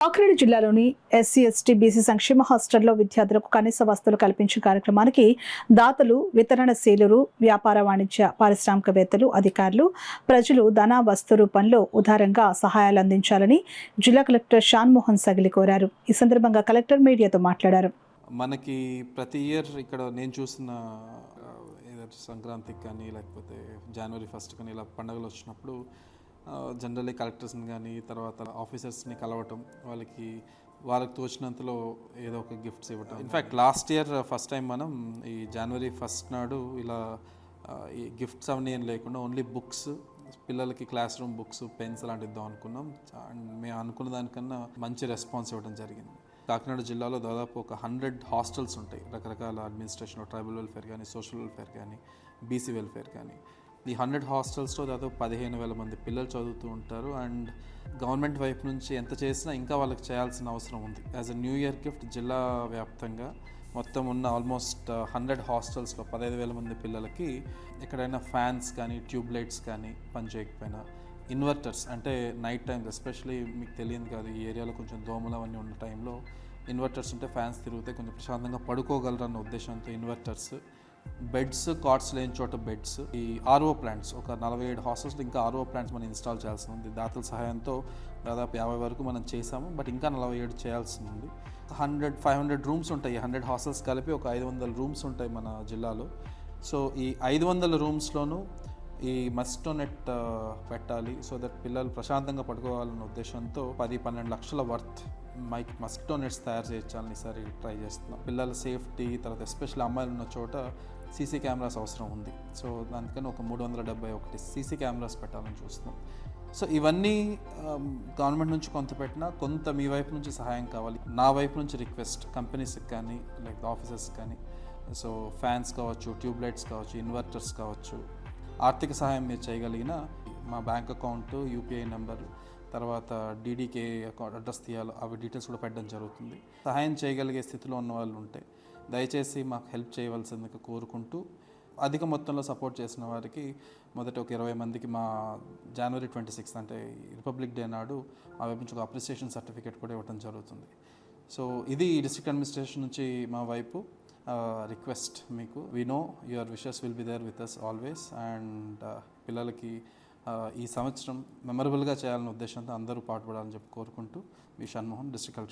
కాకినాడ జిల్లాలోని SC ST BC సంక్షేమ హాస్టల్లో విద్యార్థులకు కనీస వసతులు కల్పించే కార్యక్రమానికి దాతలు, వితరణశీలురు, వ్యాపార వాణిజ్య పారిశ్రామికవేత్తలు, అధికారులు, ప్రజలు ధన వస్తు రూపంలో ఉదారంగా సహాయాలు అందించాలని జిల్లా కలెక్టర్ షాన్మోహన్ సగిలి కోరారు. ఈ సందర్భంగా కలెక్టర్ మీడియాతో మాట్లాడారు. మనకి ప్రతి ఇయర్ ఇక్కడ నేను చూసిన సంక్రాంతికి కానీ లేకపోతే జనవరి 1 కానీ ఇలా పండుగలు వచ్చినప్పుడు జనరల్లీ కలెక్టర్స్ని కానీ తర్వాత ఆఫీసర్స్ని కలవటం, వాళ్ళకి తోచినంతలో ఏదో ఒక గిఫ్ట్స్ ఇవ్వటం. In fact last year first time మనం ఈ జనవరి 1 నాడు ఇలా ఈ గిఫ్ట్స్ అవన్నీ ఏం లేకుండా ఓన్లీ బుక్స్, పిల్లలకి క్లాస్ రూమ్ బుక్స్, పెన్స్ అలాంటివి ఇద్దాం అనుకున్నాం. అండ్ మేము అనుకున్న దానికన్నా మంచి రెస్పాన్స్ ఇవ్వడం జరిగింది. కాకినాడ జిల్లాలో దాదాపు ఒక 100 హాస్టల్స్ ఉంటాయి. రకరకాల అడ్మినిస్ట్రేషన్, ట్రైబల్ వెల్ఫేర్ కానీ, సోషల్ వెల్ఫేర్ కానీ, బీసీ వెల్ఫేర్ కానీ. ఈ 100 హాస్టల్స్లో దాదాపు 15,000 మంది పిల్లలు చదువుతూ ఉంటారు. అండ్ గవర్నమెంట్ వైపు నుంచి ఎంత చేసినా ఇంకా వాళ్ళకి చేయాల్సిన అవసరం ఉంది. As a new year gift జిల్లా వ్యాప్తంగా మొత్తం ఉన్న ఆల్మోస్ట్ 100 హాస్టల్స్లో 15,000 మంది పిల్లలకి ఎక్కడైనా ఫ్యాన్స్ కానీ, ట్యూబ్ లైట్స్ కానీ పనిచేయకపోయినా, ఇన్వర్టర్స్ అంటే నైట్ టైమ్స్ ఎస్పెషలీ మీకు తెలియదు కాదు, ఈ ఏరియాలో కొంచెం దోమలు అవన్నీ ఉన్న టైంలో ఇన్వర్టర్స్ ఉంటే ఫ్యాన్స్ తిరిగితే కొంచెం ప్రశాంతంగా పడుకోగలరన్న ఉద్దేశంతో ఇన్వర్టర్స్, బెడ్స్, కాట్స్ లేని చోట బెడ్స్, ఈ ఆర్ఓ ప్లాంట్స్ ఒక 47 హాస్టల్స్లో ఇంకా ఆర్ఓ ప్లాంట్స్ మనం ఇన్స్టాల్ చేయాల్సి ఉంది. దాతల సహాయంతో దాదాపు 50 వరకు మనం చేసాము, బట్ ఇంకా 47 చేయాల్సి ఉంది. 500 రూమ్స్ ఉంటాయి. 100 హాస్టల్స్ కలిపి ఒక 500 రూమ్స్ ఉంటాయి మన జిల్లాలో. సో ఈ 500 రూమ్స్లోనూ ఈ మస్కిటో నెట్ పెట్టాలి, సో దట్ పిల్లలు ప్రశాంతంగా పడుకోవాలన్న ఉద్దేశంతో 10-12 లక్షల వర్త్ మస్కిటో నెట్స్ తయారు చేయించాలని ఈసారి ట్రై చేస్తున్నాం. పిల్లల సేఫ్టీ, తర్వాత ఎస్పెషల్లీ అమ్మాయిలు ఉన్న చోట సీసీ కెమెరాస్ అవసరం ఉంది. సో దానికని ఒక 371 సీసీ కెమెరాస్ పెట్టాలని చూస్తున్నాం. సో ఇవన్నీ గవర్నమెంట్ నుంచి కొంత పెట్టినా, కొంత మీ వైపు నుంచి సహాయం కావాలి. నా వైపు నుంచి రిక్వెస్ట్ కంపెనీస్కి కానీ, లైక్ ఆఫీసర్స్ కానీ, సో ఫ్యాన్స్ కావచ్చు, ట్యూబ్ లైట్స్ కావచ్చు, ఇన్వర్టర్స్ కావచ్చు, ఆర్థిక సహాయం మీరు చేయగలిగిన మా బ్యాంక్ అకౌంట్, యూపీఐ నెంబర్, తర్వాత డీడీకే అకౌంట్ అడ్రస్ తీయాలి, అవి డీటెయిల్స్ కూడా పెట్టడం జరుగుతుంది. సహాయం చేయగలిగే స్థితిలో ఉన్న వాళ్ళు ఉంటే దయచేసి మాకు హెల్ప్ చేయవలసిందిగా కోరుకుంటూ, అధిక మొత్తంలో సపోర్ట్ చేసిన వారికి మొదట ఒక 20 మందికి మా జనవరి 26 అంటే రిపబ్లిక్ డే నాడు మా వైపు నుంచి ఒక అప్రిసియేషన్ సర్టిఫికేట్ కూడా ఇవ్వడం జరుగుతుంది. సో ఇది డిస్ట్రిక్ట్ అడ్మినిస్ట్రేషన్ నుంచి మా వైపు రిక్వెస్ట్ మీకు. We know your wishes will be there with us always. And పిల్లలకి ఈ సంవత్సరం మెమరబుల్గా చేయాలనే ఉద్దేశంతో అందరూ పాటుపడాలని చెప్పి కోరుకుంటూ, మీ షణ్మోహన్, డిస్ట్రిక్ట్ కలెక్టర్.